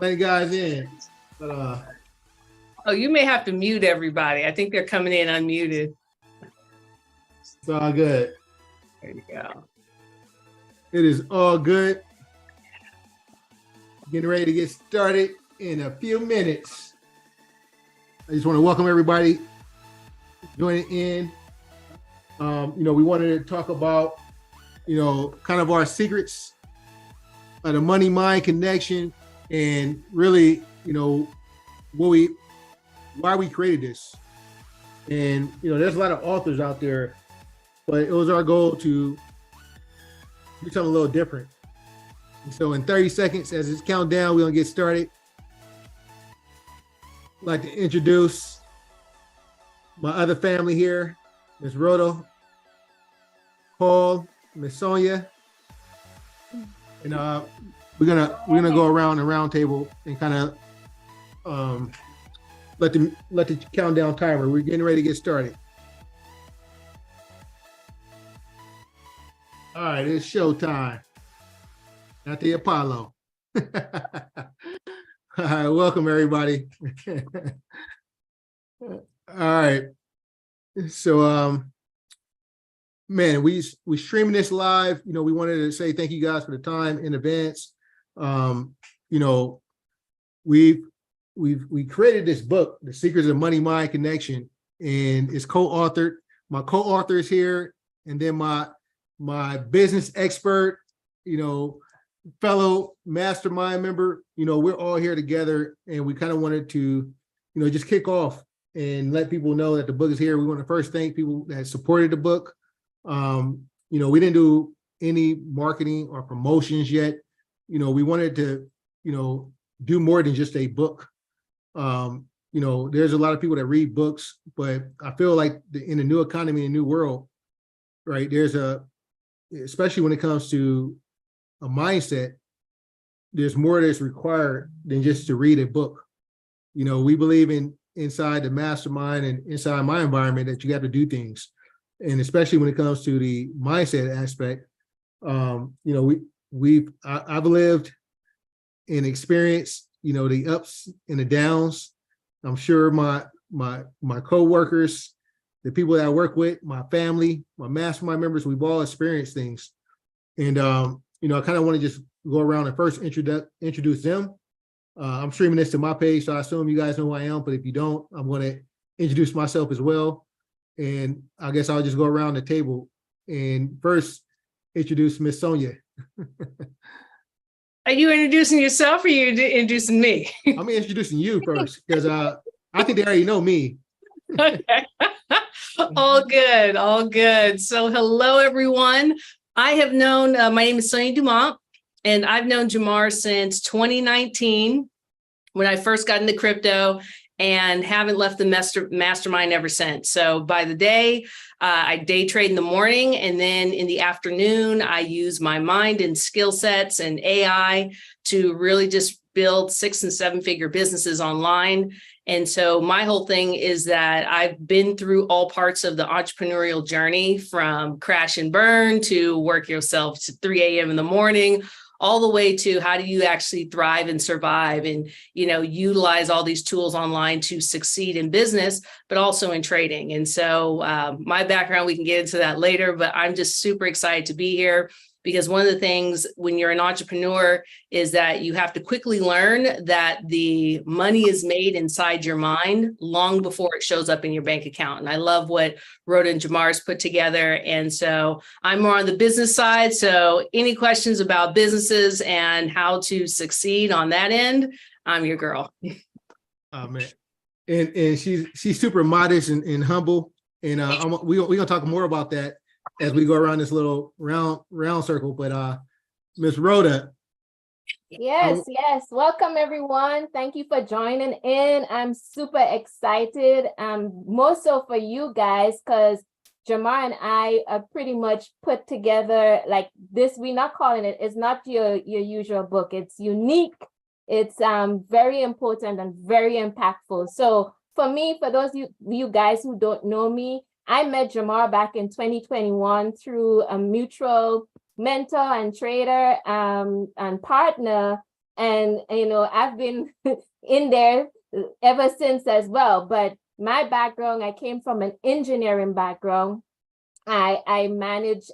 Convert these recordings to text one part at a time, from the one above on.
Letting guys in. But Oh, you may have to mute everybody. I think they're coming in unmuted. it's all good. There you go. It is all good. Getting ready to get started in a few minutes. I just want to welcome everybody joining in. We wanted to talk about, kind of our secrets of the money-mind connection, and really, why we created this. And there's a lot of authors out there, but it was our goal to do something a little different. And so in 30 seconds, as it's count down, we're gonna get started. I'd like to introduce my other family here, Ms. Rhoda, Paul, Ms. Sonia, and we're gonna go around the round table and kind of let the countdown timer. We're getting ready to get started. All right, it's showtime at the Apollo. All right, welcome everybody. All right, so man, we streaming this live. We wanted to say thank you guys for the time in advance. We created this book, The Secrets of Money Mind Connection, and it's co-authored. My co-author is here, and then my business expert, fellow mastermind member. We're all here together, and we kind of wanted to, just kick off and let people know that the book is here. We want to first thank people that supported the book. We didn't do any marketing or promotions yet. We wanted to, do more than just a book. There's a lot of people that read books, but I feel like in the new economy and new world, right, especially when it comes to a mindset, there's more that's required than just to read a book. We believe inside the mastermind and inside my environment that you have to do things. And especially when it comes to the mindset aspect, I've lived and experienced, the ups and the downs. I'm sure my co-workers, the people that I work with, my family, my mastermind members, we've all experienced things. And, I kind of want to just go around and first introduce them. I'm streaming this to my page, so I assume you guys know who I am, but if you don't, I'm going to introduce myself as well. And I guess I'll just go around the table and first introduce Miss Sonia. Are you introducing yourself or are you introducing me? I'm introducing you first because I think they already know me. Okay. All good, all good. So hello, everyone. I have known, my name is Sonia Dumont, and I've known Jamar since 2019 when I first got into crypto, and haven't left the mastermind ever since. So by the day, I day trade in the morning, and then in the afternoon, I use my mind and skill sets and AI to really just build 6- and 7-figure businesses online. And so my whole thing is that I've been through all parts of the entrepreneurial journey, from crash and burn to work yourself to 3 a.m. in the morning, all the way to how do you actually thrive and survive and, utilize all these tools online to succeed in business, but also in trading. And so my background, we can get into that later, but I'm just super excited to be here, because one of the things when you're an entrepreneur is that you have to quickly learn that the money is made inside your mind long before it shows up in your bank account. And I love what Rhoda and Jamar's put together. And so I'm more on the business side. So any questions about businesses and how to succeed on that end, I'm your girl. Oh man. And she's super modest and humble. And we're gonna talk more about that as we go around this little round circle. But Miss Rhoda. Yes. Welcome everyone. Thank you for joining in. I'm super excited. More so for you guys, because Jamar and I are pretty much put together like this. We're not calling it. It's not your usual book. It's unique. It's very important and very impactful. So for me, for those of you guys who don't know me, I met Jamar back in 2021 through a mutual mentor and trader and partner. And, I've been in there ever since as well. But my background, I came from an engineering background. I manage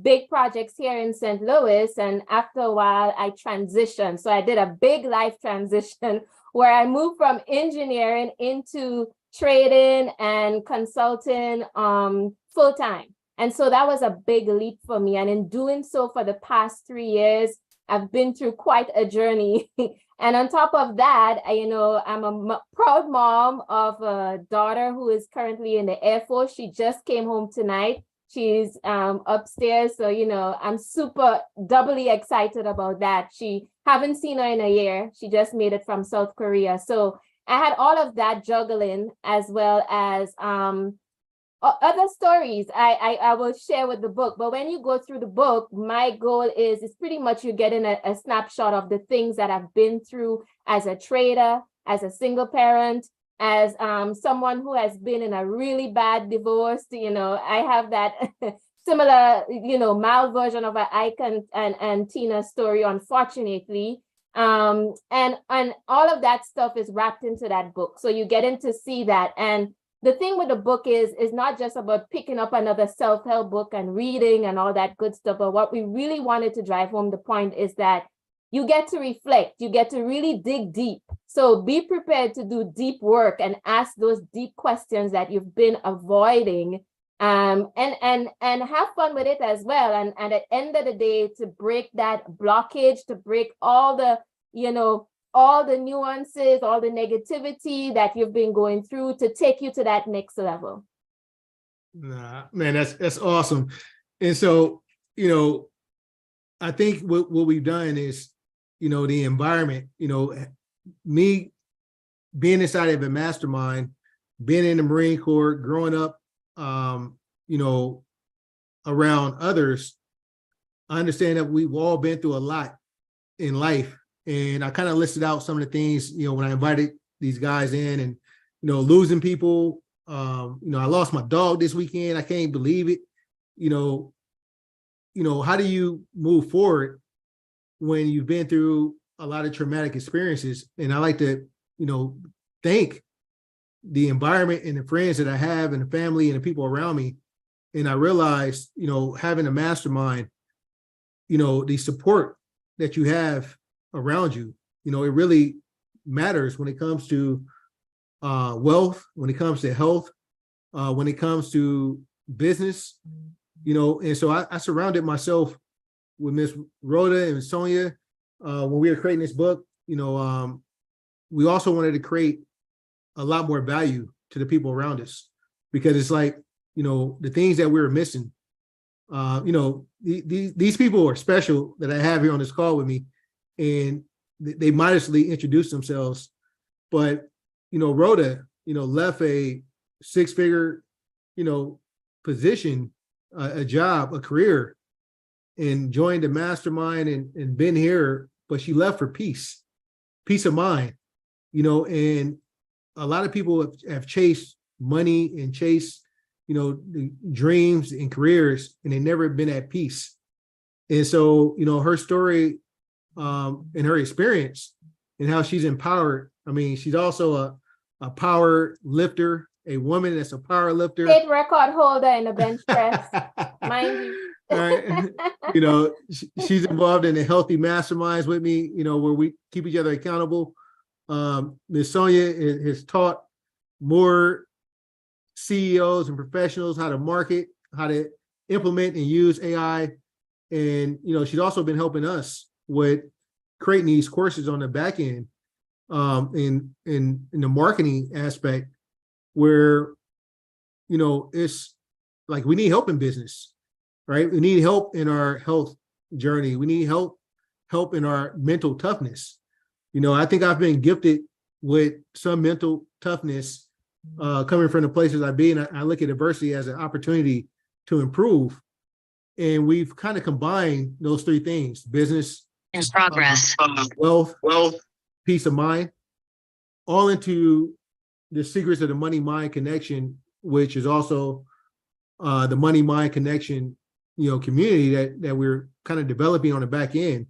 big projects here in St. Louis. And after a while, I transitioned. So I did a big life transition where I moved from engineering into trading and consulting full time. And so that was a big leap for me. And in doing so for the past 3 years, I've been through quite a journey. And on top of that, I'm a proud mom of a daughter who is currently in the Air Force. She just came home tonight. She's upstairs. So, I'm super doubly excited about that. She haven't seen her in a year. She just made it from South Korea. So I had all of that juggling, as well as other stories I will share with the book. But when you go through the book, my goal is pretty much you're getting a snapshot of the things that I've been through as a trader, as a single parent, as someone who has been in a really bad divorce. I have that similar, mild version of an Ike and Tina story, unfortunately. And all of that stuff is wrapped into that book. So you get in to see that. And the thing with the book is not just about picking up another self-help book and reading and all that good stuff. But what we really wanted to drive home the point is that you get to reflect, you get to really dig deep. So be prepared to do deep work and ask those deep questions that you've been avoiding, and have fun with it as well. And at the end of the day, to break that blockage, to break all the, all the nuances, all the negativity that you've been going through, to take you to that next level. Nah, man, that's awesome. And so, I think what we've done is, the environment, me being inside of a mastermind, being in the Marine Corps, growing up, around others, I understand that we've all been through a lot in life. And I kind of listed out some of the things, when I invited these guys in, and, losing people. I lost my dog this weekend. I can't believe it. How do you move forward when you've been through a lot of traumatic experiences? And I like to, thank the environment and the friends that I have and the family and the people around me. And I realized, having a mastermind, the support that you have around you, it really matters when it comes to wealth, when it comes to health, when it comes to business, and so I surrounded myself with Miss Rhoda and Sonia when we were creating this book. We also wanted to create a lot more value to the people around us, because it's like, the things that we were missing. These people are special that I have here on this call with me, and they modestly introduce themselves. But, Rhoda, left a six-figure, position, a job, a career, and joined the mastermind and been here, but she left for peace of mind, and a lot of people have chased money and chased, the dreams and careers, and they never been at peace. And so, her story and her experience and how she's empowered. I mean, she's also a power lifter, a woman that's a power lifter. State record holder in the bench press, mind you. Right. She's involved in the healthy masterminds with me, where we keep each other accountable. Ms. Sonia has taught more CEOs and professionals how to market, how to implement and use AI. And, she's also been helping us with creating these courses on the back end, in the marketing aspect, where, it's like we need help in business, right? We need help in our health journey. We need help in our mental toughness. I think I've been gifted with some mental toughness coming from the places I've been. I look at adversity as an opportunity to improve. And we've kind of combined those three things: business, In progress. wealth, peace of mind, all into the secrets of the money-mind connection, which is also the money-mind connection community that we're kind of developing on the back end,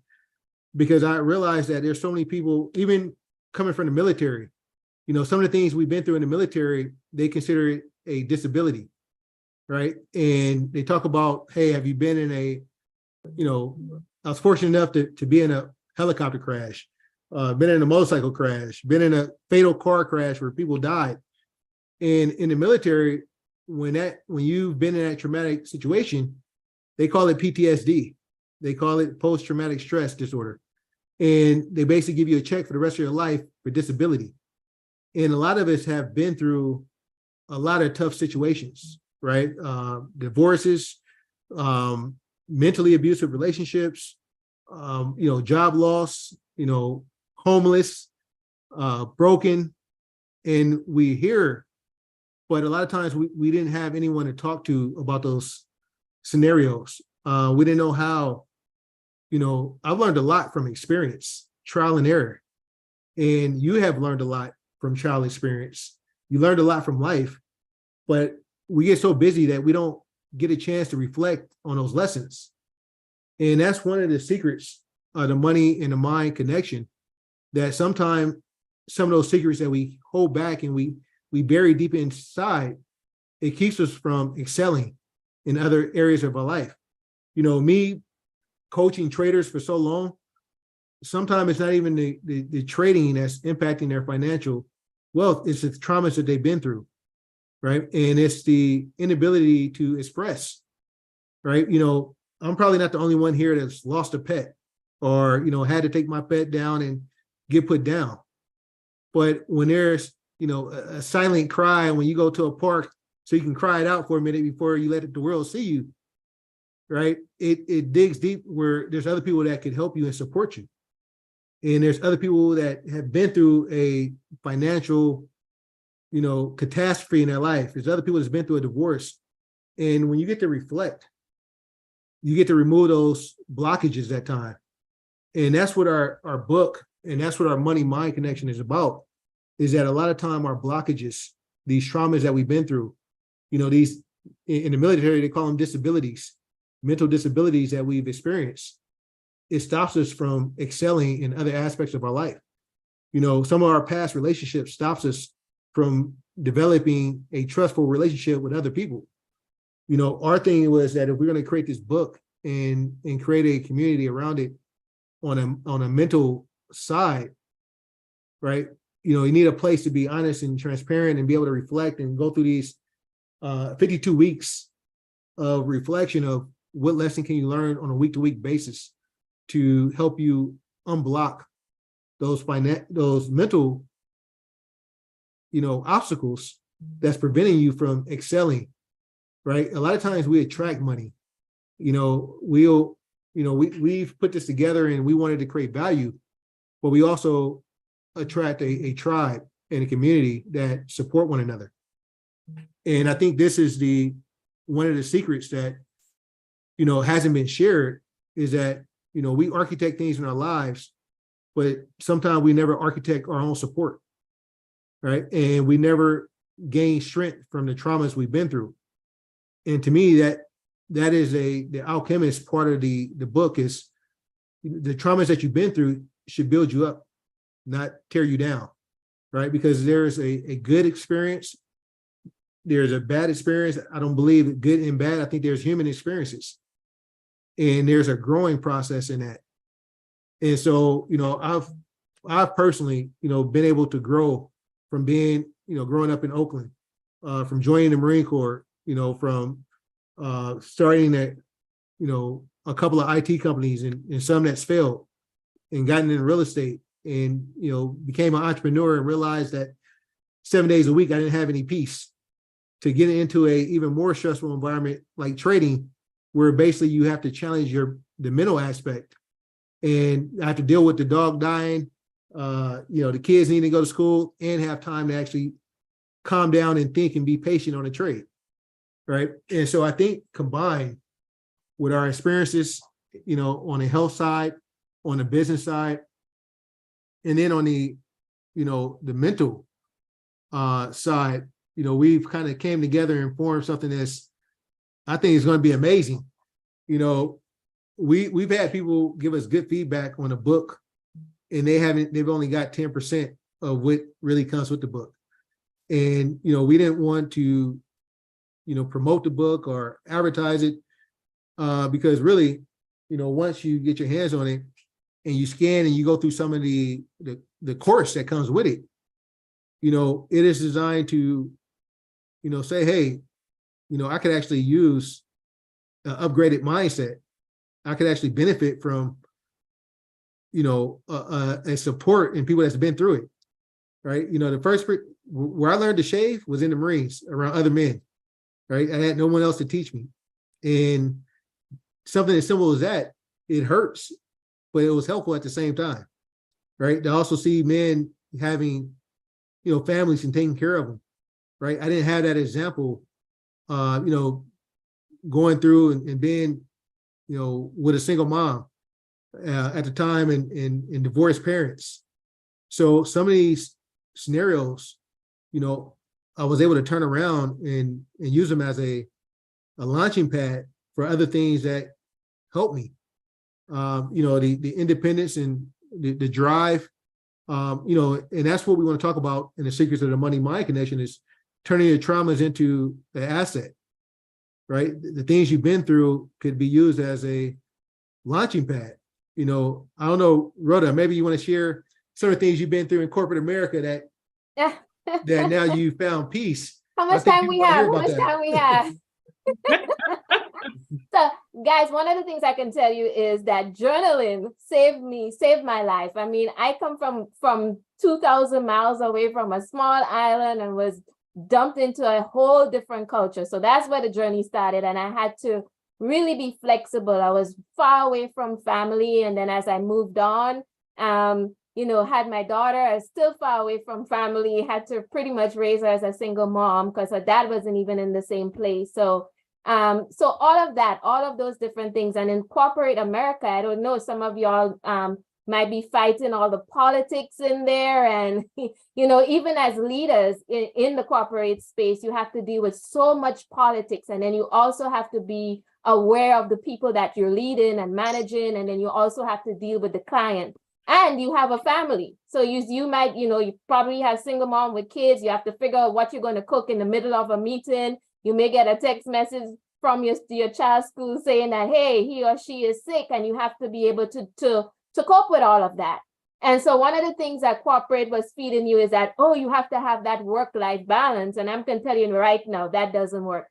because I realized that there's so many people, even coming from the military, some of the things we've been through in the military, they consider it a disability, right? And they talk about, hey, have you been in I was fortunate enough to be in a helicopter crash, been in a motorcycle crash, been in a fatal car crash where people died. And in the military, when you've been in that traumatic situation, they call it PTSD. They call it post-traumatic stress disorder. And they basically give you a check for the rest of your life for disability. And a lot of us have been through a lot of tough situations, right? Divorces, mentally abusive relationships, job loss, homeless, broken. And we hear, but a lot of times we didn't have anyone to talk to about those scenarios. We didn't know how, I've learned a lot from experience, trial and error. And you have learned a lot from trial experience. You learned a lot from life, but we get so busy that we don't get a chance to reflect on those lessons. And that's one of the secrets of the money and the mind connection, that sometimes some of those secrets that we hold back and we bury deep inside, it keeps us from excelling in other areas of our life. Me coaching traders for so long, sometimes it's not even the trading that's impacting their financial wealth, it's the traumas that they've been through, right? And it's the inability to express, right? I'm probably not the only one here that's lost a pet or, had to take my pet down and get put down. But when there's, a silent cry, when you go to a park so you can cry it out for a minute before you let the world see you, right? It digs deep where there's other people that can help you and support you. And there's other people that have been through a financial, catastrophe in their life. There's other people that's been through a divorce. And when you get to reflect, you get to remove those blockages at time. And that's what our book, and that's what our money mind connection is about, is that a lot of time our blockages, these traumas that we've been through, these in the military, they call them disabilities, mental disabilities that we've experienced. It stops us from excelling in other aspects of our life. Some of our past relationships stops us from developing a trustful relationship with other people. Our thing was that if we're going to create this book and create a community around it on a mental side, right? You need a place to be honest and transparent and be able to reflect and go through these 52 weeks of reflection of what lesson can you learn on a week-to-week basis to help you unblock those mental, obstacles that's preventing you from excelling, right? A lot of times we attract money. We've put this together and we wanted to create value, but we also attract a tribe and a community that support one another. And I think this is one of the secrets that, hasn't been shared, is that, we architect things in our lives, but sometimes we never architect our own support, right? And we never gain strength from the traumas we've been through. And to me, that is the alchemist part of the book, is the traumas that you've been through should build you up, not tear you down, right? Because there's a good experience, there's a bad experience. I don't believe good and bad. I think there's human experiences. And there's a growing process in that. And so, I've personally, been able to grow from being, growing up in Oakland, from joining the Marine Corps, from starting at, a couple of IT companies and some that's failed, and gotten into real estate, and, became an entrepreneur and realized that 7 days a week, I didn't have any peace, to get into a even more stressful environment like trading, where basically you have to challenge the mental aspect, and I have to deal with the dog dying, the kids need to go to school, and have time to actually calm down and think and be patient on a trade, right? And so I think combined with our experiences, on the health side, on the business side, and then on the mental side, we've kind of came together and formed something that's, I think, is going to be amazing. you know, we've had people give us good feedback on a book, and they've only got 10% of what really comes with the book. And, you know, we didn't want to, you know, promote the book or advertise it, because really, you know, once you get your hands on it and you scan and you go through some of the course that comes with it, you know, it is designed to, you know, say, hey, you know, I could actually use an upgraded mindset. I could actually benefit from, you know, a support in people that's been through it, right? You know, the first where I learned to shave was in the Marines around other men, right? I had no one else to teach me. And something as simple as that, it hurts, but it was helpful at the same time, right? To also see men having, you know, families and taking care of them, right? I didn't have that example, you know, going through and being, you know, with a single mom at the time and divorced parents. So some of these scenarios, you know, I was able to turn around and use them as a launching pad for other things that help me. You know, the independence and the drive, you know, and that's what we want to talk about in the Secrets of the Money Mind Connection, is turning your traumas into an asset, right? The things you've been through could be used as a launching pad. You know, I don't know, Rhoda, maybe you want to share some of the things you've been through in corporate America that now you found peace. How much time we have? How much time we have? So, guys, one of the things I can tell you is that journaling saved my life. I mean, I come from 2,000 miles away from a small island and was dumped into a whole different culture. So that's where the journey started. And I had to really be flexible. I was far away from family. And then as I moved on, you know, had my daughter, I was still far away from family, had to pretty much raise her as a single mom because her dad wasn't even in the same place. So all of that, all of those different things. And in corporate America, I don't know, some of y'all might be fighting all the politics in there. And, you know, even as leaders in the corporate space, you have to deal with so much politics. And then you also have to be aware of the people that you're leading and managing. And then you also have to deal with the client. And you have a family. So you might, you know, you probably have single mom with kids. You have to figure out what you're going to cook in the middle of a meeting. You may get a text message from your child's school saying that, hey, he or she is sick, and you have to be able to cope with all of that. And so one of the things that corporate was feeding you is that, oh, you have to have that work-life balance. And I'm going to tell you right now, that doesn't work.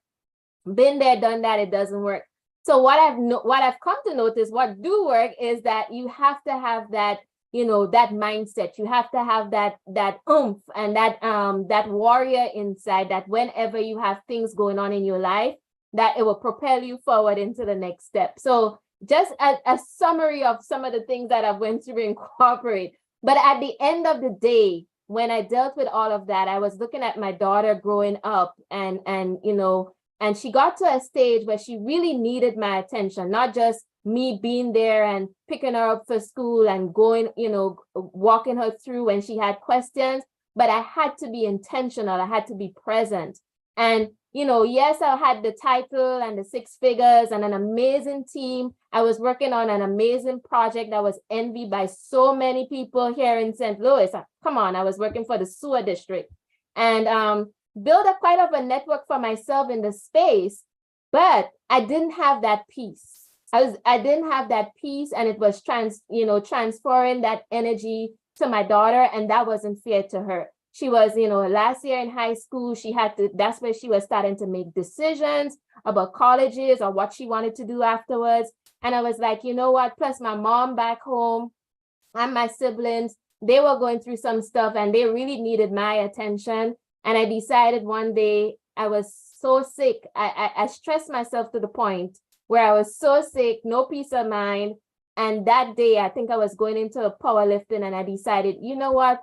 Been there, done that, it doesn't work. So what I've come to notice, what do work is that you have to have that, you know, that mindset. You have to have that oomph and that warrior inside, that whenever you have things going on in your life, that it will propel you forward into the next step. So just a summary of some of the things that I've went through in corporate. But at the end of the day, when I dealt with all of that, I was looking at my daughter growing up and you know, and she got to a stage where she really needed my attention, not just me being there and picking her up for school and going, you know, walking her through when she had questions, but I had to be intentional. I had to be present. And, you know, yes, I had the title and the 6 figures and an amazing team. I was working on an amazing project that was envied by so many people here in St. Louis. Come on, I was working for the sewer district and built up quite of a network for myself in the space, but I didn't have that peace. I didn't have that peace, and it was transferring that energy to my daughter, and that wasn't fair to her. She was, you know, last year in high school, that's where she was starting to make decisions about colleges or what she wanted to do afterwards. And I was like, you know what, plus my mom back home and my siblings, they were going through some stuff and they really needed my attention. And I decided one day, I was so sick. I stressed myself to the point where I was so sick, no peace of mind. And that day, I think I was going into powerlifting and I decided, you know what?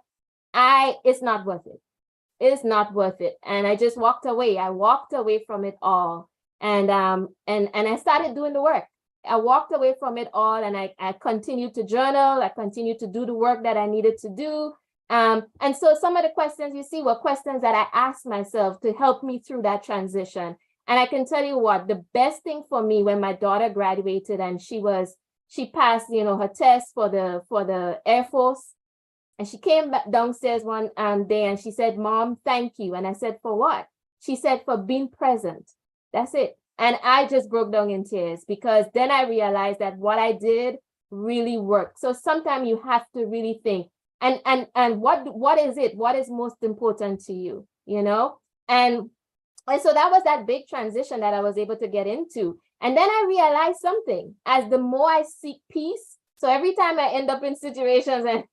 It's not worth it. It's not worth it. And I just walked away. I walked away from it all. And I started doing the work. I walked away from it all and I continued to journal. I continued to do the work that I needed to do. And so some of the questions you see were questions that I asked myself to help me through that transition. And I can tell you what, the best thing for me when my daughter graduated and she passed, her test for the Air Force. And she came back downstairs one day and she said, Mom, thank you. And I said, for what? She said, for being present. That's it. And I just broke down in tears because then I realized that what I did really worked. So sometimes you have to really think, and what is it? What is most important to you? And so that was that big transition that I was able to get into. And then I realized something. As the more I seek peace, so every time I end up in situations and,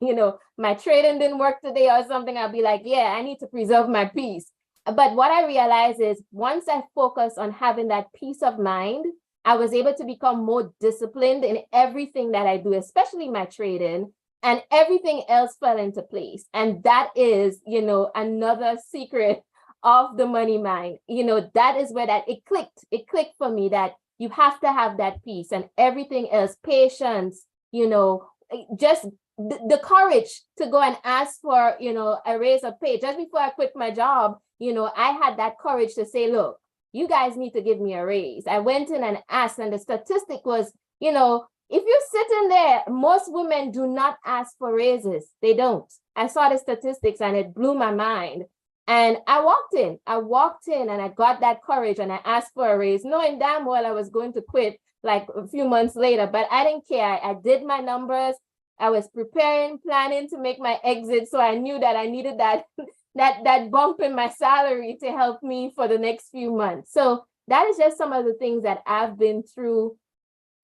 my trading didn't work today or something, I'll be like, yeah, I need to preserve my peace. But what I realized is once I focus on having that peace of mind, I was able to become more disciplined in everything that I do, especially my trading, and everything else fell into place. And that is, another secret of the money mind. That is where it clicked. It clicked for me that you have to have that peace and everything else, patience, just the courage to go and ask for, a raise of pay. Just before I quit my job, I had that courage to say, look, you guys need to give me a raise. I went in and asked, and the statistic was, if you're sitting there, most women do not ask for raises. They don't. I saw the statistics and it blew my mind. And I walked in and I got that courage and I asked for a raise, knowing damn well I was going to quit like a few months later, but I didn't care. I did my numbers. I was planning to make my exit. So I knew that I needed that bump in my salary to help me for the next few months. So that is just some of the things that I've been through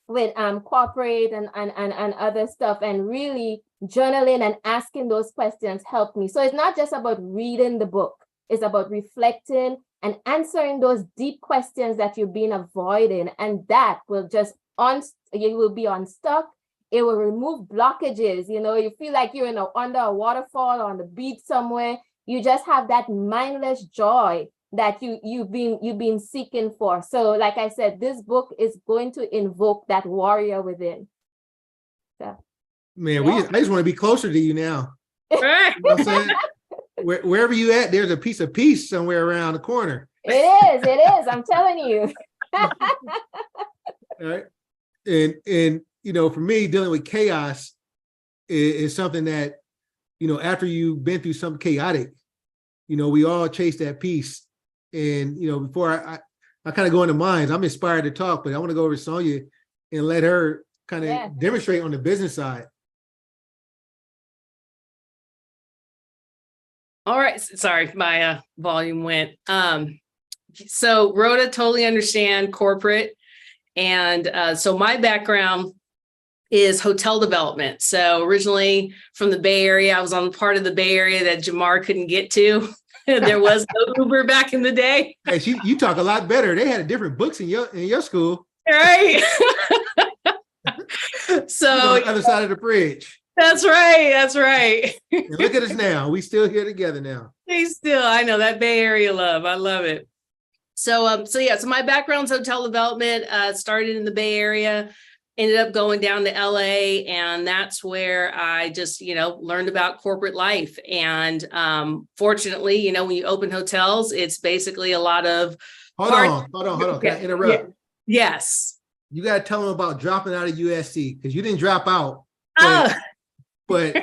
with corporate and other stuff, and really journaling and asking those questions helped me. So it's not just about reading the book, it's about reflecting and answering those deep questions that you've been avoiding, and that will you will be unstuck. It will remove blockages. You feel like you're under a waterfall or on the beach somewhere. You just have that mindless joy that you've been seeking for. So like I said, this book is going to invoke that warrior within. So, man, I just want to be closer to you now. You know what I'm saying? Wherever you at, there's a piece of peace somewhere around the corner. It is. I'm telling you. All right. And for me, dealing with chaos is something that, after you've been through something chaotic, we all chase that peace. And, before I kind of go into mines, I'm inspired to talk, but I want to go over to Sonia and let her kind of demonstrate on the business side. All right. Sorry, my volume went. So Rhoda, totally understand corporate. And so my background is hotel development. So originally from the Bay Area, I was on the part of the Bay Area that Jamar couldn't get to. There was no Uber back in the day. Hey, you talk a lot better. They had different books in your school. Right. So on the other side of the bridge. That's right. And look at us now. We still here together now. I know that Bay Area love. I love it. So my background's hotel development, started in the Bay Area, ended up going down to LA, and that's where I just, learned about corporate life. And fortunately, when you open hotels, it's basically a lot of Hold on. Can I interrupt? Yes. You got to tell them about dropping out of USC, because you didn't drop out. But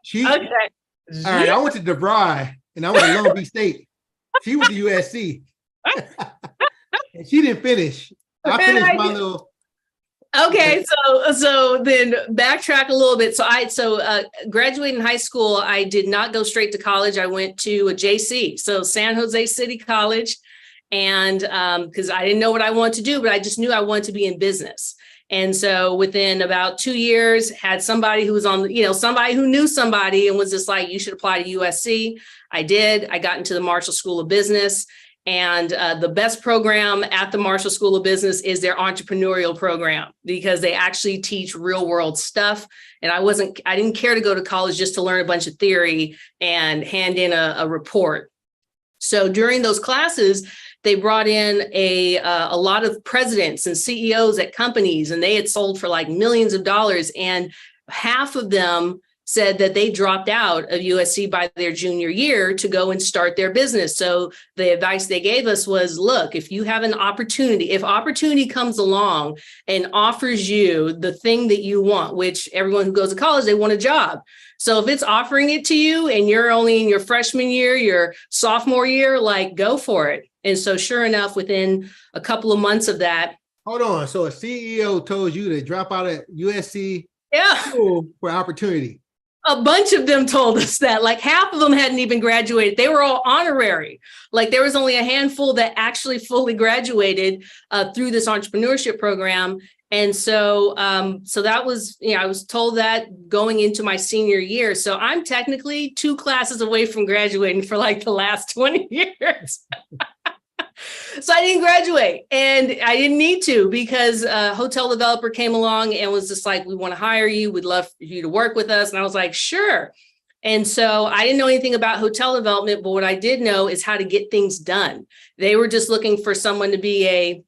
she, okay. All right, I went to DeVry and I went to Long Beach State. She went to USC. And she didn't finish. I finished my little. Okay, so then backtrack a little bit. So graduating high school, I did not go straight to college. I went to a JC, so San Jose City College, and because I didn't know what I wanted to do, but I just knew I wanted to be in business. And so within about 2 years, had somebody who was on, somebody who knew somebody and was just like, you should apply to USC. I did. I got into the Marshall School of Business. And the best program at the Marshall School of Business is their entrepreneurial program, because they actually teach real world stuff. And I didn't care to go to college just to learn a bunch of theory and hand in a report. So during those classes, they brought in a lot of presidents and CEOs at companies, and they had sold for like millions of dollars. And half of them said that they dropped out of USC by their junior year to go and start their business. So the advice they gave us was, look, if you have an opportunity, if opportunity comes along and offers you the thing that you want, which everyone who goes to college, they want a job. So if it's offering it to you and you're only in your freshman year, your sophomore year, like, go for it. And so sure enough, within a couple of months of that. Hold on. So a CEO told you to drop out of USC school for opportunity. A bunch of them told us that. Like half of them hadn't even graduated. They were all honorary. Like there was only a handful that actually fully graduated through this entrepreneurship program. And so that was, I was told that going into my senior year. So I'm technically 2 classes away from graduating for like the last 20 years. So I didn't graduate, and I didn't need to, because a hotel developer came along and was just like, we want to hire you. We'd love for you to work with us. And I was like, sure. And so I didn't know anything about hotel development, but what I did know is how to get things done. They were just looking for someone to be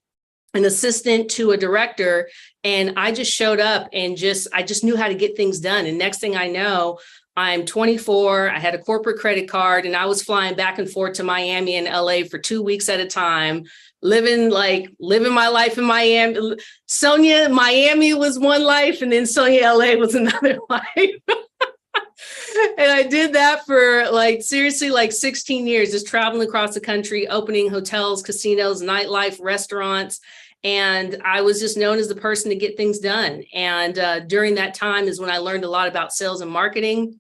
an assistant to a director. And I just showed up and I just knew how to get things done. And next thing I know, I'm 24. I had a corporate credit card, and I was flying back and forth to Miami and LA for 2 weeks at a time, living my life in Miami. Sonia, Miami was one life, and then Sonia, LA was another life. And I did that for seriously 16 years, just traveling across the country, opening hotels, casinos, nightlife, restaurants. And I was just known as the person to get things done. And during that time is when I learned a lot about sales and marketing.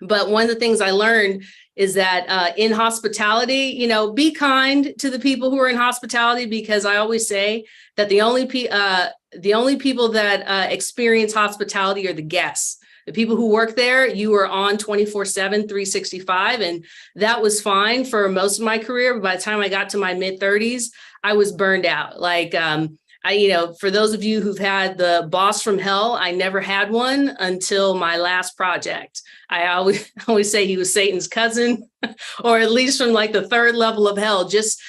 But one of the things I learned is that in hospitality, be kind to the people who are in hospitality, because I always say that the only people that experience hospitality are the guests. The people who work there, you are on 24/7, 365. And that was fine for most of my career. But by the time I got to my mid-30s, I was burned out. For those of you who've had the boss from hell, I never had one until my last project. I always say he was Satan's cousin, or at least from the 3rd level of hell, just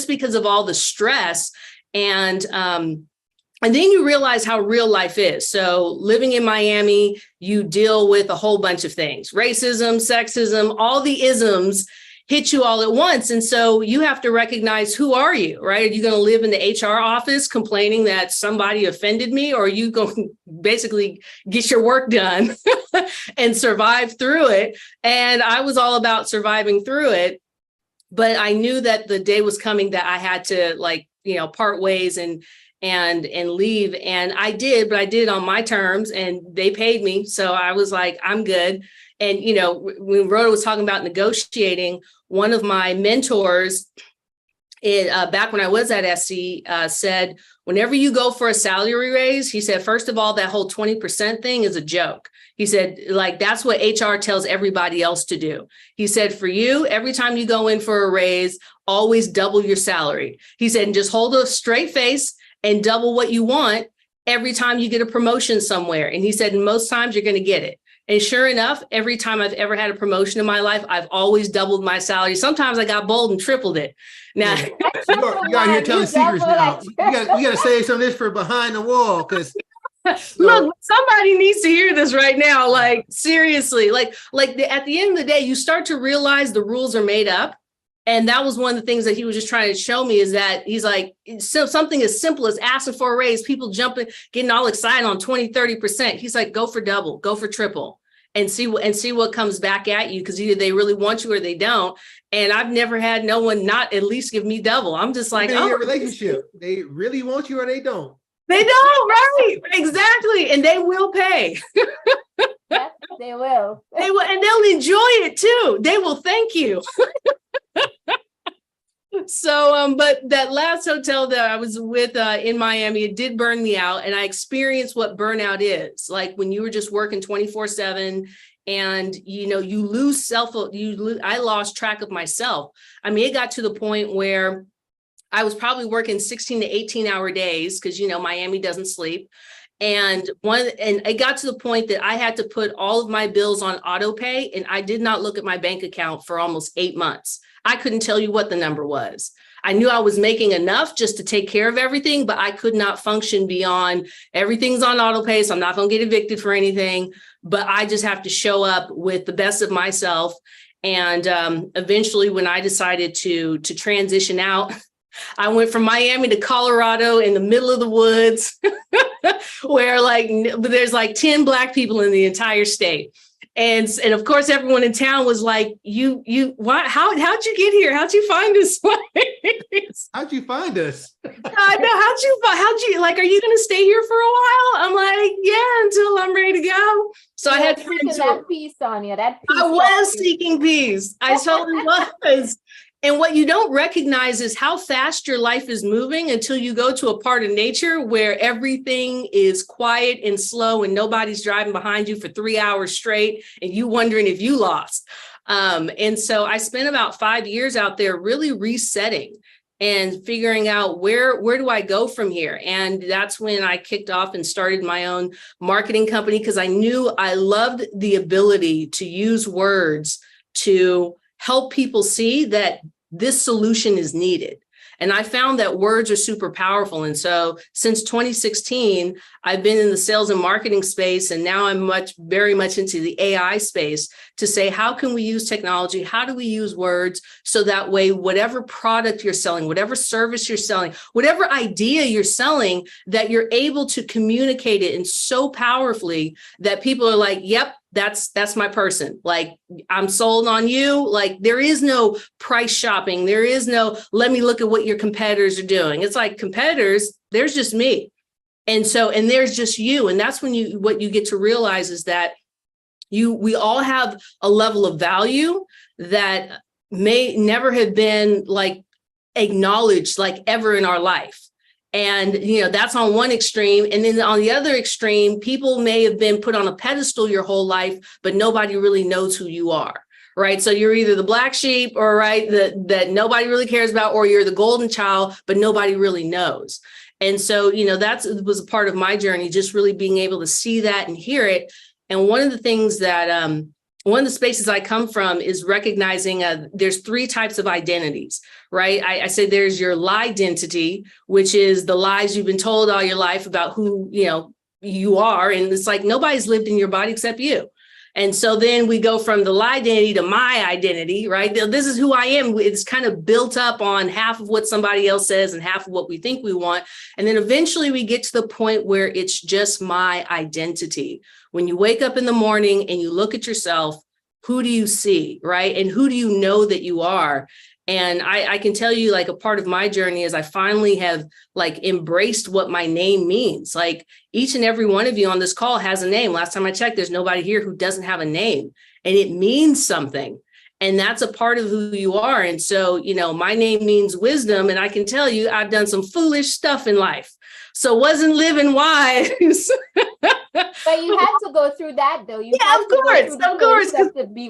because of all the stress. And then you realize how real life is. So living in Miami, you deal with a whole bunch of things: racism, sexism, all the isms hit you all at once. And so you have to recognize, who are you, right? Are you going to live in the HR office complaining that somebody offended me, or are you going to basically get your work done and survive through it? And I was all about surviving through it, but I knew that the day was coming that I had to part ways and leave. And I did, but I did it on my terms, and they paid me. So I was like, I'm good. And, when Rhoda was talking about negotiating, one of my mentors back when I was at SC said, whenever you go for a salary raise, he said, first of all, that whole 20% thing is a joke. He said, that's what HR tells everybody else to do. He said, for you, every time you go in for a raise, always double your salary. He said, and just hold a straight face and double what you want every time you get a promotion somewhere. And he said, most times you're going to get it. And sure enough, every time I've ever had a promotion in my life, I've always doubled my salary. Sometimes I got bold and tripled it. Now, you out here telling secrets now. You got to save some of this for behind the wall, because look, somebody needs to hear this right now. Seriously, at the end of the day, you start to realize the rules are made up. And that was one of the things that he was just trying to show me, is that he's like, so something as simple as asking for a raise, people jumping, getting all excited on 20, 30%. He's like, go for double, go for triple, and see what comes back at you, because either they really want you or they don't. And I've never had no one not at least give me double. I'm just like, in your relationship, they really want you or they don't. They don't, right? Exactly. And they will pay. Yes, they will. They will, and they'll enjoy it too. They will thank you. So, but that last hotel that I was with in Miami, it did burn me out. And I experienced what burnout is like when you were just working 24/7 and, you lose I lost track of myself. I mean, it got to the point where I was probably working 16 to 18 hour days, because, Miami doesn't sleep. And it got to the point that I had to put all of my bills on auto pay, and I did not look at my bank account for almost 8 months. I couldn't tell you what the number was. I knew I was making enough just to take care of everything, but I could not function beyond everything's on auto pay. So I'm not going to get evicted for anything, but I just have to show up with the best of myself. And eventually when I decided to transition out, I went from Miami to Colorado in the middle of the woods where there's like 10 Black people in the entire state. And of course, everyone in town was like, how'd you get here? How'd you find this place? How'd you find us? I know. How'd you, like, are you going to stay here for a while? I'm like, yeah, until I'm ready to go. So I had friends that peace, Sonia, that peace. I was seeking peace. I totally was. And what you don't recognize is how fast your life is moving until you go to a part of nature where everything is quiet and slow and nobody's driving behind you for 3 hours straight and you wondering if you lost. And so I spent about 5 years out there really resetting and figuring out where do I go from here? And that's when I kicked off and started my own marketing company, because I knew I loved the ability to use words to help people see that this solution is needed. And I found that words are super powerful. And so since 2016, I've been in the sales and marketing space, and now I'm very much into the AI space to say, how can we use technology? How do we use words so that way, whatever product you're selling, whatever service you're selling, whatever idea you're selling, that you're able to communicate it in so powerfully that people are like, yep, that's my person. Like, I'm sold on you. Like, there is no price shopping. There is no, let me look at what your competitors are doing. It's like, competitors, there's just me. And there's just you. And that's when what you get to realize is that we all have a level of value that may never have been like acknowledged like ever in our life. And, that's on one extreme. And then on the other extreme, people may have been put on a pedestal your whole life, but nobody really knows who you are. Right. So you're either the black sheep or that nobody really cares about, or you're the golden child, but nobody really knows. And so, that was a part of my journey, just really being able to see that and hear it. And one of the things that one of the spaces I come from is recognizing there's 3 types of identities, right? I say there's your lie identity, which is the lies you've been told all your life about who, you are. And it's like, nobody's lived in your body except you. And so then we go from the lie identity to my identity, right? This is who I am. It's kind of built up on half of what somebody else says and half of what we think we want. And then eventually we get to the point where it's just my identity. When you wake up in the morning and you look at yourself, who do you see, right? And who do you know that you are? And I can tell you, like, a part of my journey is I finally have like embraced what my name means. Like, each and every one of you on this call has a name. Last time I checked, there's nobody here who doesn't have a name, and it means something. And that's a part of who you are. And so, my name means wisdom. And I can tell you, I've done some foolish stuff in life. So wasn't living wise. But you had to go through that, though. Of course, to be,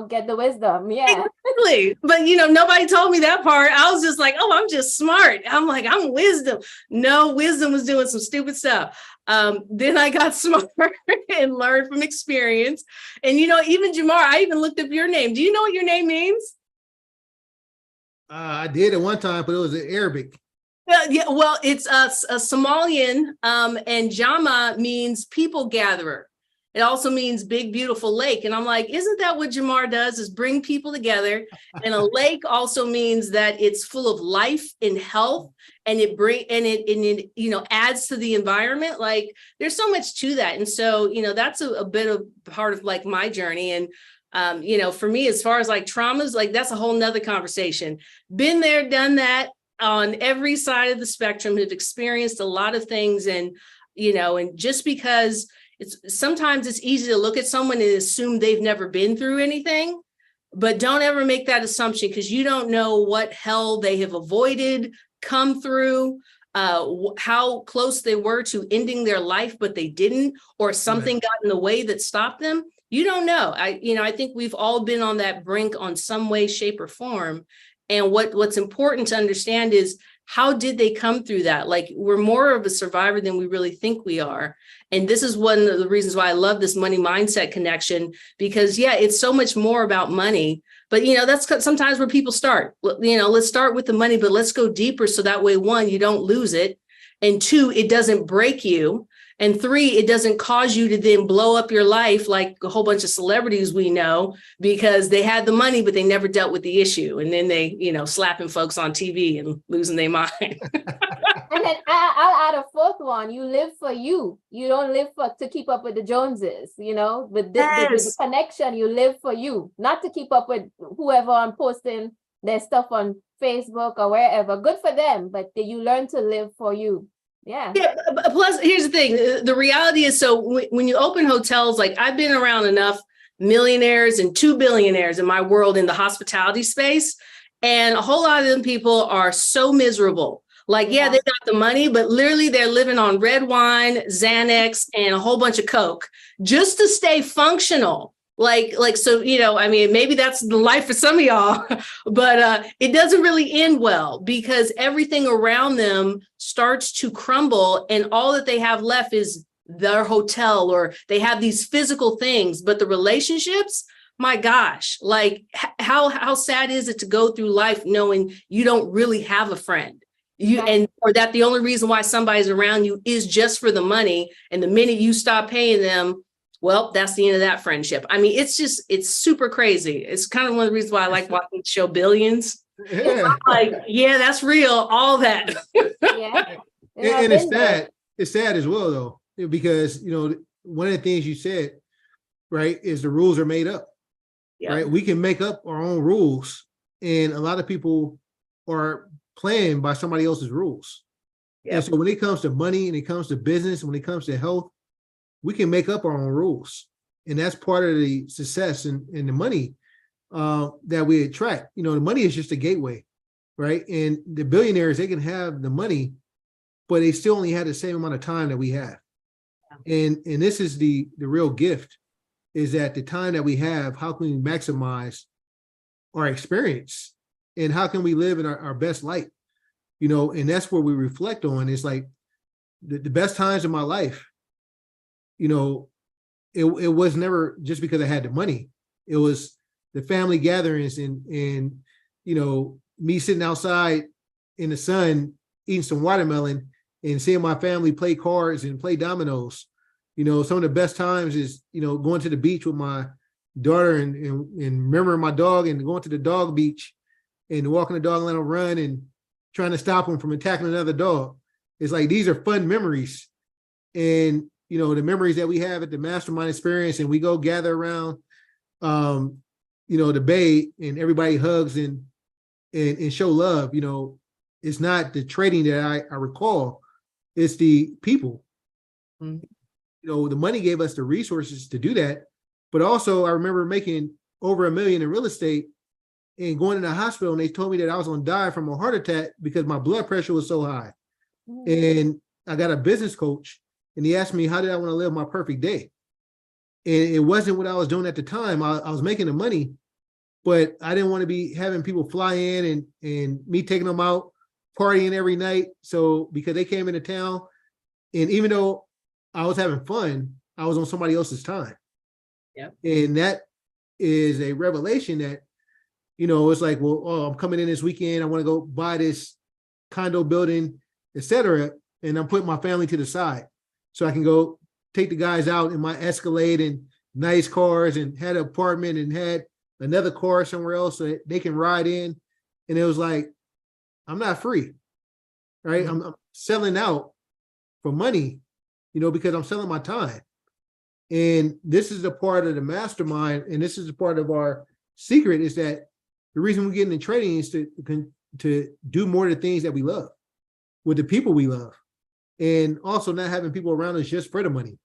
get the wisdom. Yeah, exactly. But nobody told me that part. I was just like, oh, I'm just smart. I'm like, I'm wisdom. No, wisdom was doing some stupid stuff. Then I got smart and learned from experience. And even Jamar, I even looked up your name. Do you know what your name means? I did at one time, but it was in Arabic. Yeah, well, it's a Somalian, and Jama means people gatherer. It also means big, beautiful lake. And I'm like, isn't that what Jamar does, is bring people together? And a lake also means that it's full of life and health, and it adds to the environment. Like, there's so much to that. And so, that's a bit of part of like my journey. And for me, as far as like traumas, like, that's a whole nother conversation. Been there, done that. On every side of the spectrum, have experienced a lot of things. And just because sometimes it's easy to look at someone and assume they've never been through anything, but don't ever make that assumption, because you don't know what hell they have avoided, come through, how close they were to ending their life, but they didn't, or something got in the way that stopped them. You don't know. I think we've all been on that brink on some way, shape, or form. And what's important to understand is how did they come through that? Like, we're more of a survivor than we really think we are. And this is one of the reasons why I love this money mindset connection, because yeah, it's so much more about money. But, that's sometimes where people start. Let's start with the money, but let's go deeper. So that way, one, you don't lose it. And two, it doesn't break you. And three, it doesn't cause you to then blow up your life like a whole bunch of celebrities we know, because they had the money, but they never dealt with the issue. And then they, slapping folks on TV and losing their mind. And then I'll add a fourth one. You live for you. You don't live to keep up with the Joneses, with the connection. You live for you, not to keep up with whoever I'm posting their stuff on Facebook or wherever. Good for them, but you learn to live for you. Yeah. Plus, here's the thing. The reality is, so when you open hotels, like I've been around enough millionaires and 2 billionaires in my world in the hospitality space, and a whole lot of them people are so miserable. Like, yeah, they got the money, but literally they're living on red wine, Xanax, and a whole bunch of Coke just to stay functional. So, maybe that's the life for some of y'all, but it doesn't really end well, because everything around them starts to crumble, and all that they have left is their hotel, or they have these physical things, but the relationships, my gosh, like how sad is it to go through life knowing you don't really have a friend? Or that the only reason why somebody's around you is just for the money. And the minute you stop paying them, well, that's the end of that friendship. I mean, it's super crazy. It's kind of one of the reasons why I like watching the show Billions. Yeah. I'm like, yeah, that's real. All that. Yeah. And it's sad. It's sad as well, though, because, one of the things you said, right, is the rules are made up. Yeah. Right. We can make up our own rules. And a lot of people are playing by somebody else's rules. Yeah. And so when it comes to money, and it comes to business, when it comes to health, we can make up our own rules. And that's part of the success and the money that we attract. The money is just a gateway, right? And the billionaires, they can have the money, but they still only have the same amount of time that we have. Yeah. And this is the real gift, is that the time that we have, how can we maximize our experience? And how can we live in our best light? And that's where we reflect on. It's like the best times of my life, it was never just because I had the money. It was the family gatherings and me sitting outside in the sun, eating some watermelon and seeing my family play cards and play dominoes. Some of the best times is, going to the beach with my daughter and remembering my dog, and going to the dog beach and walking the dog, letting him run and trying to stop him from attacking another dog. It's like, these are fun memories. And, the memories that we have at the mastermind experience, and we go gather around, the bay, and everybody hugs and show love. It's not the trading that I recall, it's the people. Mm-hmm. The money gave us the resources to do that. But also I remember making over $1 million in real estate and going to the hospital, and they told me that I was going to die from a heart attack because my blood pressure was so high. Mm-hmm. And I got a business coach, and he asked me, how did I want to live my perfect day? And it wasn't what I was doing at the time. I was making the money, but I didn't want to be having people fly in and me taking them out partying every night. So because they came into town, and even though I was having fun, I was on somebody else's time. Yeah. And that is a revelation that, it's like, well, oh, I'm coming in this weekend, I want to go buy this condo building, etc. And I'm putting my family to the side so I can go take the guys out in my Escalade and nice cars, and had an apartment and had another car somewhere else so that they can ride in. And it was like, I'm not free, right? Mm-hmm. I'm selling out for money, because I'm selling my time. And this is a part of the mastermind, and this is a part of our secret, is that the reason we get into trading is to do more of the things that we love with the people we love, and also not having people around us just for the money,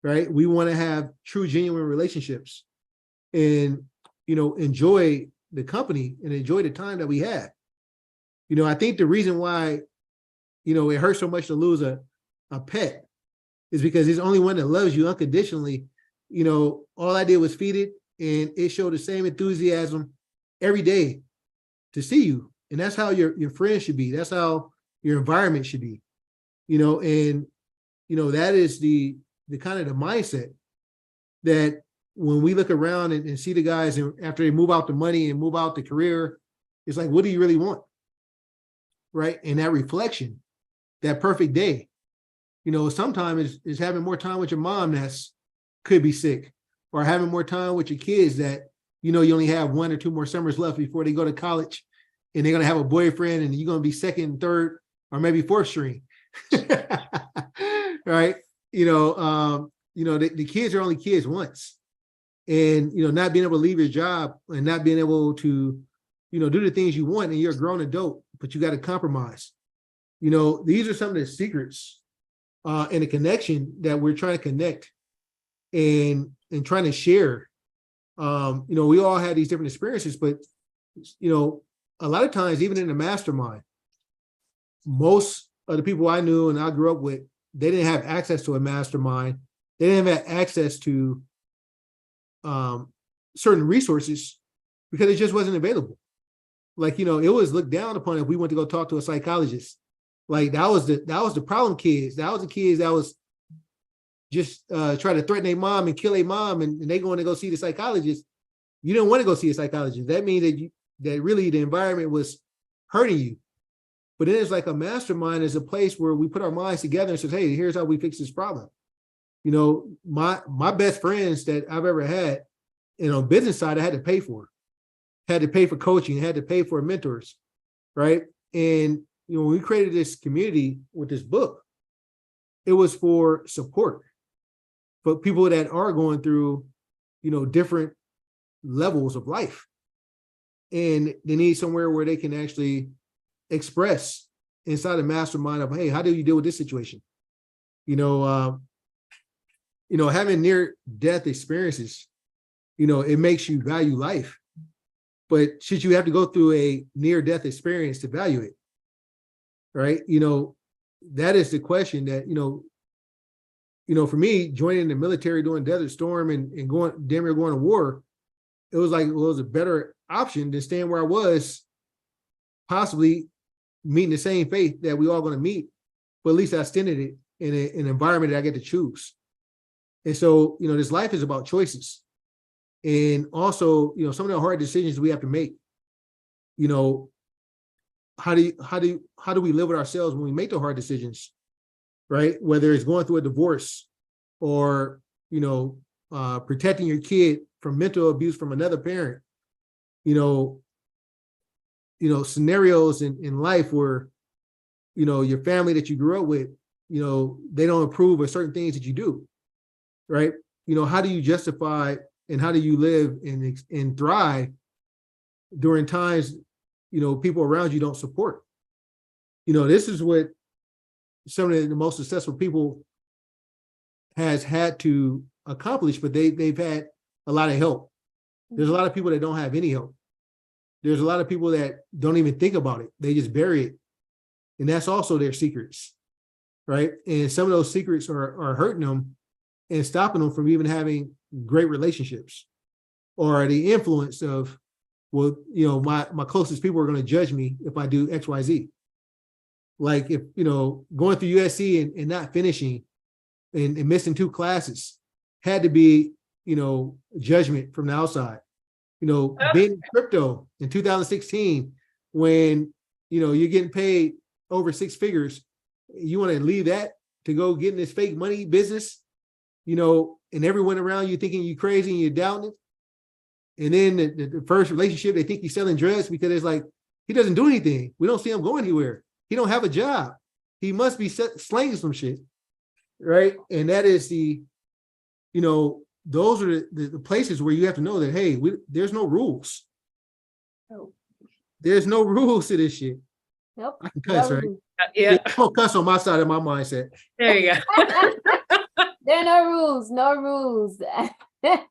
right? We want to have true, genuine relationships and, enjoy the company and enjoy the time that we have. I think the reason why, it hurts so much to lose a pet is because it's the only one that loves you unconditionally. All I did was feed it, and it showed the same enthusiasm every day to see you And that's how your friends should be. That's how your environment should be, and, that is the kind of the mindset that when we look around and see the guys and after they move out the money and move out the career, it's like, what do you really want? Right. And that reflection, that perfect day, sometimes is having more time with your mom that's could be sick, or having more time with your kids that, you only have 1 or 2 more summers left before they go to college, and they're going to have a boyfriend and you're going to be second, third, or maybe fourth string. Right. The kids are only kids once, and, not being able to leave your job and not being able to, do the things you want, and you're a grown adult, but you got to compromise. These are some of the secrets and the connection that we're trying to connect and trying to share. We all had these different experiences, but, a lot of times, even in the mastermind, most of the people I knew and I grew up with, they didn't have access to a mastermind. They didn't have access to certain resources because it just wasn't available. Like, it was looked down upon if we went to go talk to a psychologist. Like that was the problem kids. That was the kids that was just trying to threaten their mom and kill their mom, and they going to go see the psychologist. You didn't want to go see a psychologist. That means that really the environment was hurting you. But then it's like a mastermind is a place where we put our minds together and says, hey, here's how we fix this problem. My best friends that I've ever had, on business side, I had to pay for. Had to pay for coaching, had to pay for mentors, right? And, when we created this community with this book, it was for support. But people that are going through, different levels of life. And they need somewhere where they can actually express inside a mastermind of, hey, how do you deal with this situation? Having near-death experiences, it makes you value life. But should you have to go through a near-death experience to value it? Right? That is the question that, for me, joining the military during Desert Storm and going damn near going to war, it was like, it was a better option than staying where I was, possibly meeting the same fate that we all going to meet, but at least I extended it in an environment that I get to choose. And so, this life is about choices. And also, some of the hard decisions we have to make, how do we live with ourselves when we make the hard decisions, right? Whether it's going through a divorce or, protecting your kid from mental abuse from another parent, scenarios in life where, your family that you grew up with, they don't approve of certain things that you do, right? How do you justify and how do you live and thrive during times, people around you don't support? This is what some of the most successful people has had to accomplish, but they've had a lot of help. There's a lot of people that don't have any help. There's a lot of people that don't even think about it. They just bury it. And that's also their secrets, right? And some of those secrets are hurting them and stopping them from even having great relationships, or the influence of, well, my closest people are going to judge me if I do X, Y, Z. Like if, going through USC and not finishing and missing 2 classes had to be, judgment from the outside. Being in crypto in 2016, when, you're getting paid over 6 figures, you want to leave that to go get in this fake money business, and everyone around you thinking you're crazy and you're doubting it. And then the first relationship, they think he's selling drugs because it's like, he doesn't do anything. We don't see him going anywhere. He don't have a job. He must be slanging some shit, right? And that is those are the places where you have to know that, hey, there's no rules. Oh. There's no rules to this shit. Nope. I can cuss, No right? rules. Yeah. Don't cuss on my side of my mindset. There you go. There are no rules, no rules. Not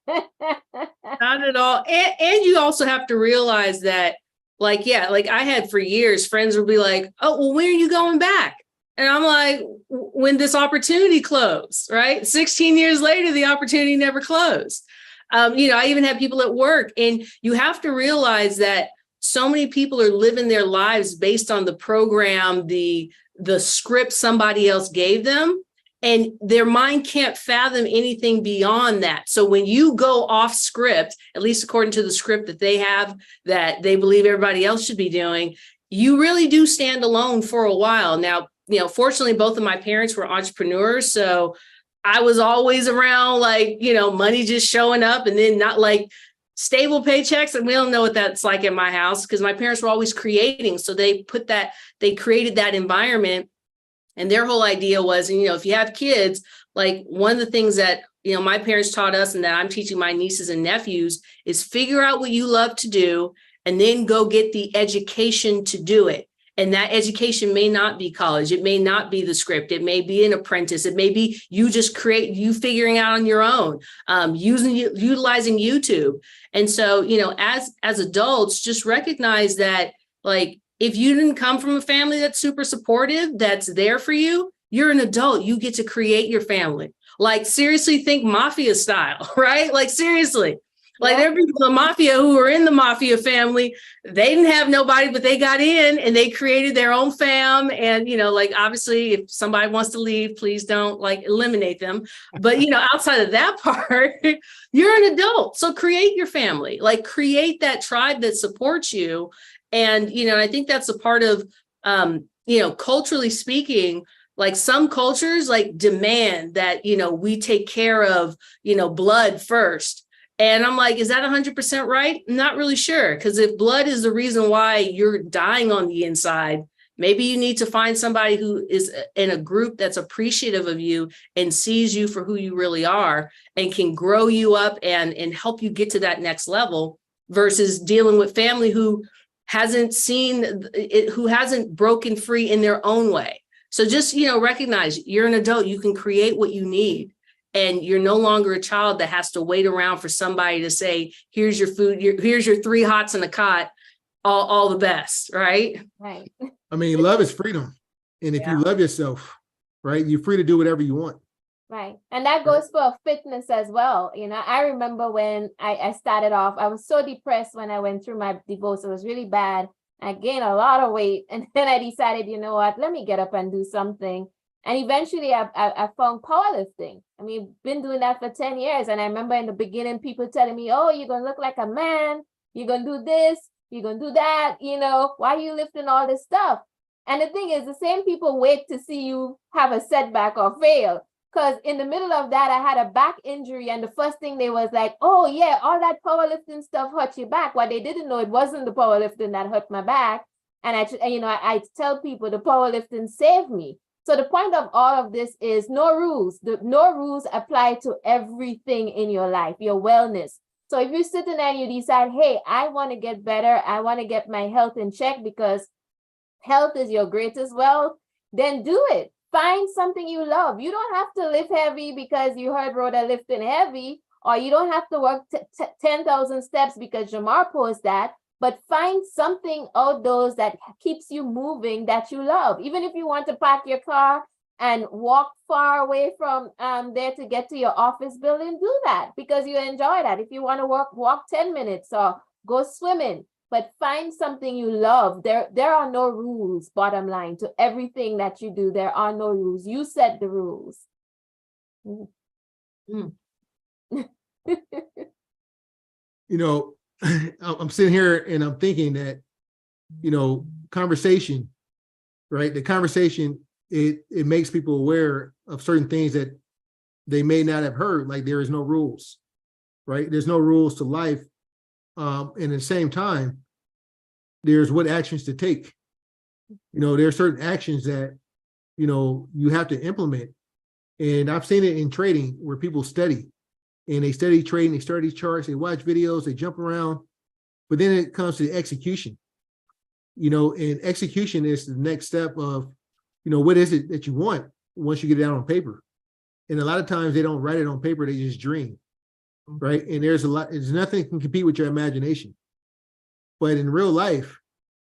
at all. And you also have to realize that, like I had for years, friends would be like, oh, well, when are you going back? And I'm like, when this opportunity closed, right? 16 years later, the opportunity never closed. I even had people at work, and you have to realize that so many people are living their lives based on the program, the script somebody else gave them, and their mind can't fathom anything beyond that. So when you go off script, at least according to the script that they have, that they believe everybody else should be doing, you really do stand alone for a while. Now, fortunately, both of my parents were entrepreneurs. So I was always around, like, money just showing up, and then not like stable paychecks. And we don't know what that's like in my house, because my parents were always creating. So they created that environment. And their whole idea was, if you have kids, like, one of the things that, my parents taught us, and that I'm teaching my nieces and nephews, is figure out what you love to do, and then go get the education to do it. And that education may not be college. It may not be the script. It may be an apprentice. It may be you just you figuring out on your own, utilizing YouTube. And so, as adults, just recognize that, like, if you didn't come from a family that's super supportive, that's there for you, you're an adult. You get to create your family. Like, seriously, think mafia style, right? Like, seriously. Like, there are people in the mafia who were in the mafia family. They didn't have nobody, but they got in and they created their own fam. And, like, obviously, if somebody wants to leave, please don't, like, eliminate them. But, outside of that part, you're an adult. So create your family, like, create that tribe that supports you. And, I think that's a part of, culturally speaking, like, some cultures, like, demand that, we take care of, blood first. And I'm like, is that 100% right? Not really sure. Because if blood is the reason why you're dying on the inside, maybe you need to find somebody who is in a group that's appreciative of you and sees you for who you really are and can grow you up and help you get to that next level, versus dealing with family who hasn't seen it, who hasn't broken free in their own way. So just, recognize you're an adult. You can create what you need. And you're no longer a child that has to wait around for somebody to say, here's your food, here's your 3 hots and a cot, all the best, right? Right. I mean, love is freedom. And if you love yourself, right, you're free to do whatever you want. Right. And that goes for fitness as well. I remember when I started off, I was so depressed when I went through my divorce. It was really bad. I gained a lot of weight. And then I decided, you know what, let me get up and do something. And eventually I found powerlifting. I mean, been doing that for 10 years. And I remember in the beginning, people telling me, oh, you're going to look like a man. You're going to do this. You're going to do that. Why are you lifting all this stuff? And the thing is, the same people wait to see you have a setback or fail. Because in the middle of that, I had a back injury. And the first thing they was like, oh, yeah, all that powerlifting stuff hurt your back. What they didn't know, it wasn't the powerlifting that hurt my back. And I tell people the powerlifting saved me. So the point of all of this is no rules. No rules apply to everything in your life, your wellness. So if you're sitting there and you decide, hey, I want to get better, I want to get my health in check because health is your greatest wealth, then do it. Find something you love. You don't have to lift heavy because you heard Rhoda lifting heavy, or you don't have to work 10,000 steps because Jamar posted that. But find something outdoors that keeps you moving that you love. Even if you want to park your car and walk far away from there to get to your office building, do that because you enjoy that. If you want to walk 10 minutes or go swimming, but find something you love. There are no rules, bottom line, to everything that you do. There are no rules. You set the rules. I'm sitting here and I'm thinking that, conversation, right? The conversation, it makes people aware of certain things that they may not have heard, like there is no rules, right? There's no rules to life. And at the same time, there's what actions to take. There are certain actions that, you have to implement. And I've seen it in trading where people study. And they study trading, they study charts, they watch videos, they jump around, but then it comes to execution, and execution is the next step of, what is it that you want once you get it out on paper? And a lot of times they don't write it on paper, they just dream, right? And there's nothing that can compete with your imagination. But in real life,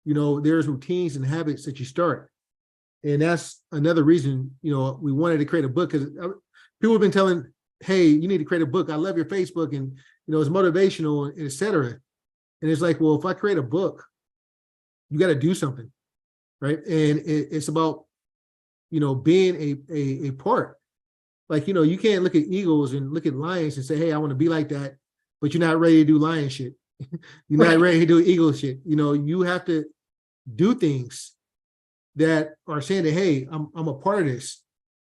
there's routines and habits that you start. And that's another reason, we wanted to create a book, because people have been telling, hey, you need to create a book. I love your Facebook and, it's motivational, et cetera. And it's like, well, if I create a book, You got to do something, right? And it's about, being a part. Like, you can't look at eagles and look at lions and say, hey, I want to be like that, but you're not ready to do lion shit. You're not ready to do eagle shit. You have to do things that are saying that, hey, I'm a part of this.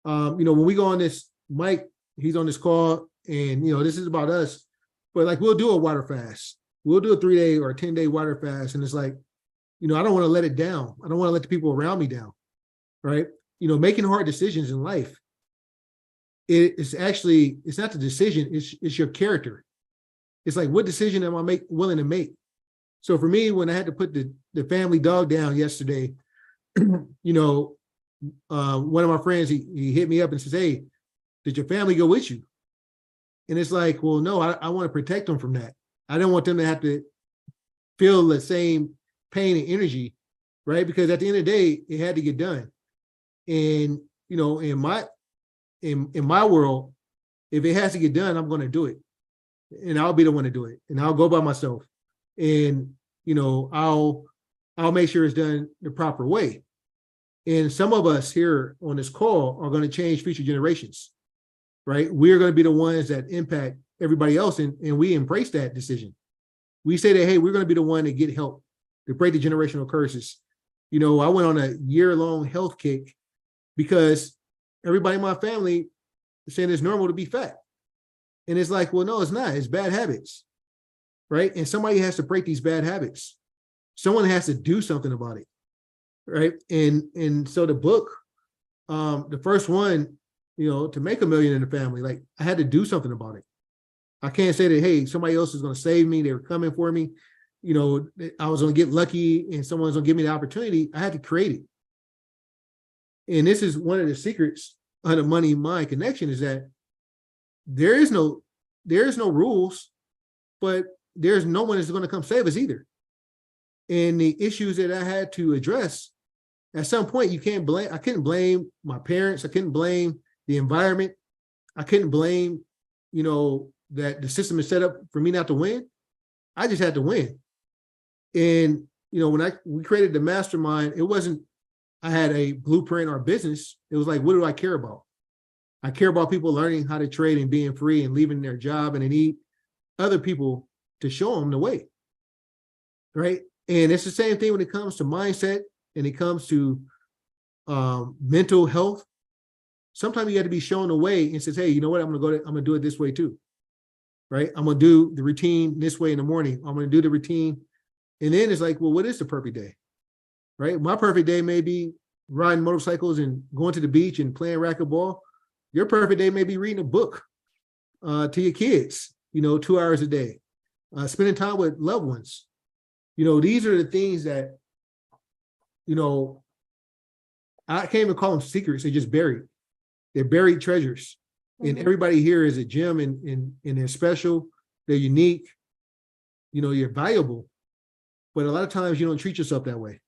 When we go on this, Mike, he's on this call, and this is about us, but like, we'll do a water fast. We'll do a 3-day or a 10-day water fast. And it's like, I don't want to let it down. I don't want to let the people around me down. Right. Making hard decisions in life. It's not the decision, it's your character. It's like, what decision am I willing to make? So for me, when I had to put the family dog down yesterday, one of my friends, he hit me up and says, hey, did your family go with you? And it's like, well, no, I want to protect them from that. I don't want them to have to feel the same pain and energy, right? Because at the end of the day, it had to get done. And, in my world, if it has to get done, I'm going to do it. And I'll be the one to do it. And I'll go by myself. And, I'll make sure it's done the proper way. And some of us here on this call are going to change future generations, right? We're going to be the ones that impact everybody else. And we embrace that decision. We say that, hey, we're going to be the one to get help, to break the generational curses. I went on a year-long health kick because everybody in my family is saying it's normal to be fat. And it's like, well, no, it's not. It's bad habits, right? And somebody has to break these bad habits. Someone has to do something about it, right? And so the book, the first one, to make $1 million in the family, like, I had to do something about it. I can't say that, hey, somebody else is going to save me. They were coming for me. I was going to get lucky and someone's going to give me the opportunity. I had to create it. And this is one of the secrets of the money mind connection, is that there is no rules, but there's no one that's going to come save us either. And the issues that I had to address, at some point, I couldn't blame my parents. I couldn't blame the environment. I couldn't blame, that the system is set up for me not to win. I just had to win. And, when we created the mastermind, it wasn't, I had a blueprint or business. It was like, what do I care about? I care about people learning how to trade and being free and leaving their job, and they need other people to show them the way. Right. And it's the same thing when it comes to mindset and it comes to mental health. Sometimes you got to be shown the way and says, hey, you know what? I'm going to do it this way too. Right. I'm going to do the routine this way in the morning. I'm going to do the routine. And then it's like, well, what is the perfect day? Right. My perfect day may be riding motorcycles and going to the beach and playing racquetball. Your perfect day may be reading a book to your kids, 2 hours a day, spending time with loved ones. These are the things that, I can't even call them secrets. They're just buried. They're buried treasures. Mm-hmm. And everybody here is a gem, and they're special. They're unique. You're valuable. But a lot of times you don't treat yourself that way.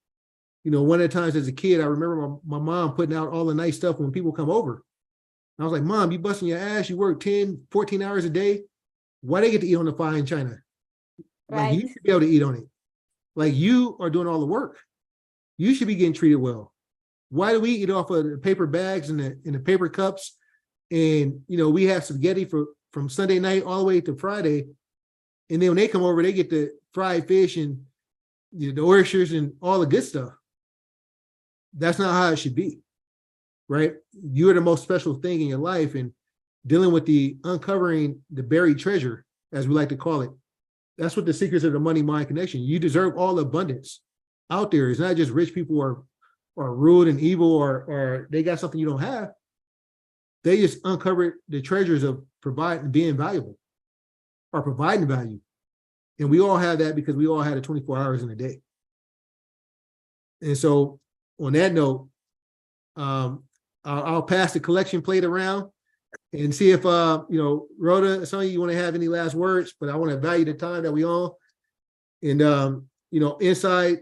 One of the times as a kid, I remember my mom putting out all the nice stuff when people come over. And I was like, Mom, you busting your ass. You work 10, 14 hours a day. Why they get to eat on the fine china? Right. Like, you should be able to eat on it. Like, you are doing all the work. You should be getting treated well. Why do we eat off of the paper bags and the paper cups? And, we have spaghetti from Sunday night all the way to Friday. And then when they come over, they get the fried fish and the oysters and all the good stuff. That's not how it should be, right? You're the most special thing in your life, and dealing with the uncovering the buried treasure, as we like to call it. That's what the secrets of the money mind connection. You deserve all abundance out there. It's not just rich people are rude and evil or they got something you don't have. They just uncovered the treasures of providing, being valuable or providing value. And we all have that because we all had it 24 hours in a day. And so on that note, I'll pass the collection plate around and see if, Rhoda, some of you want to have any last words, but I want to value the time that we on. And, inside,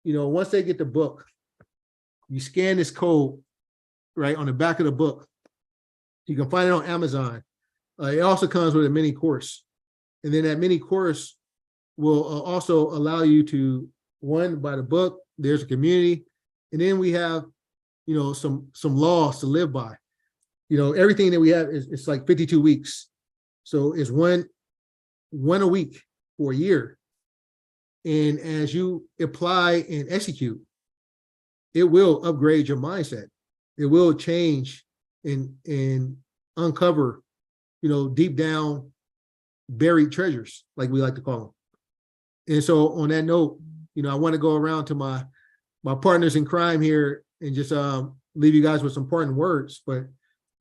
once they get the book, you scan this code right on the back of the book. You can find it on Amazon. It also comes with a mini course. And then that mini course will also allow you to one, by the book, there's a community, and then we have, some laws to live by. Everything that we have is, it's like 52 weeks. So it's one a week for a year. And as you apply and execute, it will upgrade your mindset. It will change and uncover, deep down buried treasures, like we like to call them. And so on that note, I want to go around to my partners in crime here and just leave you guys with some parting words. But,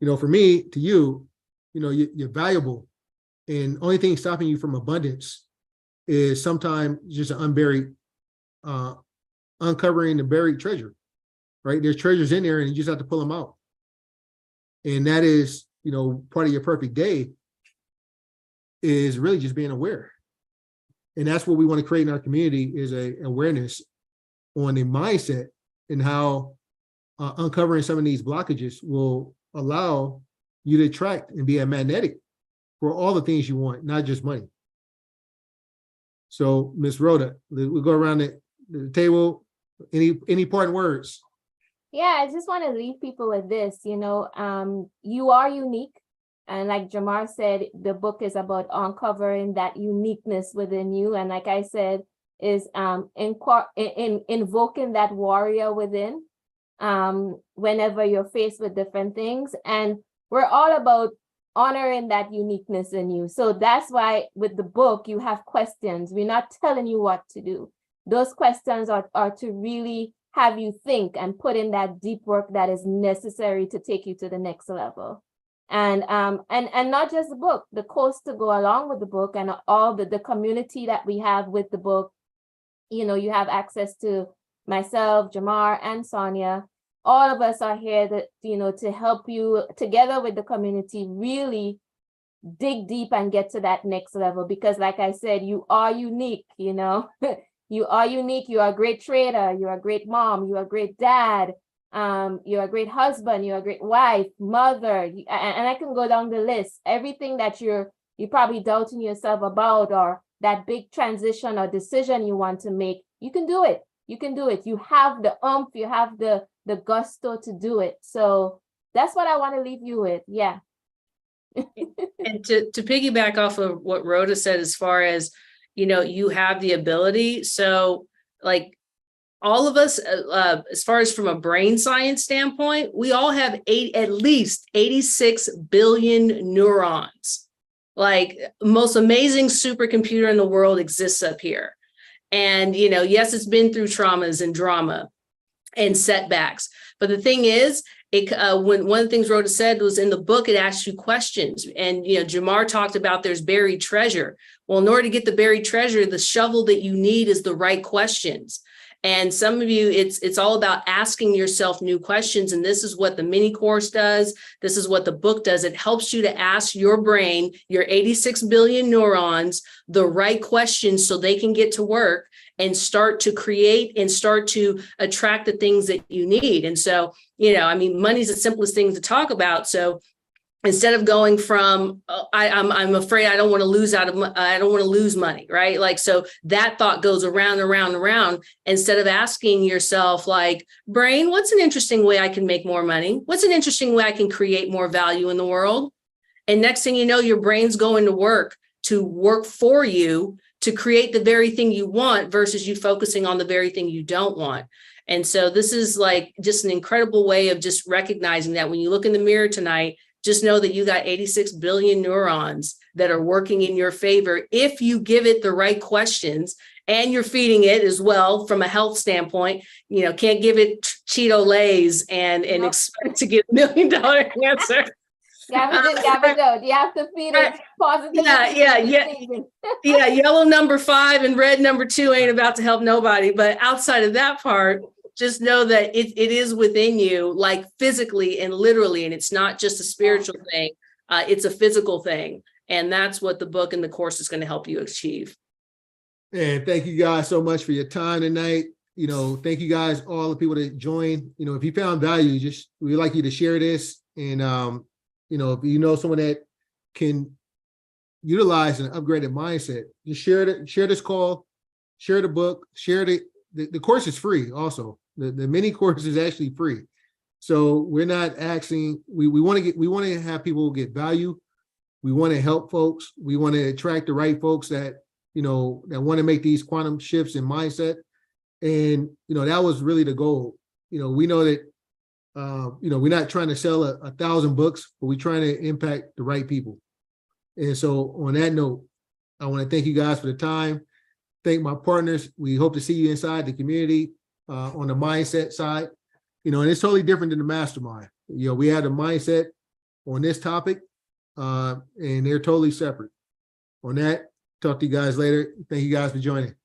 for me, to you, you're valuable. And only thing stopping you from abundance is sometimes just an unburied, uncovering the buried treasure, right? There's treasures in there and you just have to pull them out. And that is, part of your perfect day is really just being aware. And that's what we want to create in our community, is a awareness on the mindset and how uncovering some of these blockages will allow you to attract and be a magnetic for all the things you want, not just money. So, Miss Rhoda, we'll go around the table. Any parting words? Yeah, I just want to leave people with this, you are unique. And like Jamar said, the book is about uncovering that uniqueness within you. And like I said, is invoking that warrior within whenever you're faced with different things. And we're all about honoring that uniqueness in you. So that's why with the book, you have questions. We're not telling you what to do. Those questions are to really have you think and put in that deep work that is necessary to take you to the next level. And not just the book, the course to go along with the book, and all the community that we have with the book. You have access to myself, Jamar, and Sonia. All of us are here to help you together with the community really dig deep and get to that next level. Because like I said, you are unique, you are unique. You are a great trader. You're a great mom. You're a great dad. You're a great husband. You're a great wife, mother, and I can go down the list. Everything that you're probably doubting yourself about, or that big transition or decision you want to make, you can do it. You can do it. You have the oomph. You have the gusto to do it. So that's what I want to leave you with. Yeah. And to piggyback off of what Rhoda said, as far as, you have the ability. So like all of us, as far as from a brain science standpoint, we all have at least 86 billion neurons. Like, most amazing supercomputer in the world exists up here. And, yes, it's been through traumas and drama and setbacks. But the thing is, when one of the things Rhoda said was, in the book, it asks you questions. And, Jamar talked about there's buried treasure. Well, in order to get the buried treasure, the shovel that you need is the right questions. And some of you, it's all about asking yourself new questions. And this is what the mini course does. This is what the book does. It helps you to ask your brain, your 86 billion neurons, the right questions so they can get to work and start to create and start to attract the things that you need. And so, money's the simplest thing to talk about. So instead of going from, I'm afraid I don't want to lose money, right? Like, so that thought goes around and around and around, instead of asking yourself, like, brain, what's an interesting way I can make more money? What's an interesting way I can create more value in the world? And next thing you know, your brain's going to work for you to create the very thing you want, versus you focusing on the very thing you don't want. And so this is like just an incredible way of just recognizing that when you look in the mirror tonight, just know that you got 86 billion neurons that are working in your favor if you give it the right questions, and you're feeding it as well from a health standpoint. Can't give it Cheeto Lays and expect to get $1 million answer. Gabby, you have to feed it positive. Yeah. Yellow number 5 and red number 2 ain't about to help nobody. But outside of that part, just know that it is within you, like physically and literally, and it's not just a spiritual thing. It's a physical thing. And that's what the book and the course is going to help you achieve. And thank you guys so much for your time tonight. Thank you guys, all the people that joined. If you found value, we'd like you to share this. And, if you know someone that can utilize an upgraded mindset, just share this call, share the book, share the the course is free also. The mini course is actually free. So we're not asking, we want to have people get value. We want to help folks. We want to attract the right folks that, that want to make these quantum shifts in mindset. And, that was really the goal. We know that, we're not trying to sell 1,000 books, but we're trying to impact the right people. And so on that note, I want to thank you guys for the time. Thank my partners. We hope to see you inside the community on the mindset side. And it's totally different than the mastermind. We had a mindset on this topic, and they're totally separate. On that, talk to you guys later. Thank you guys for joining.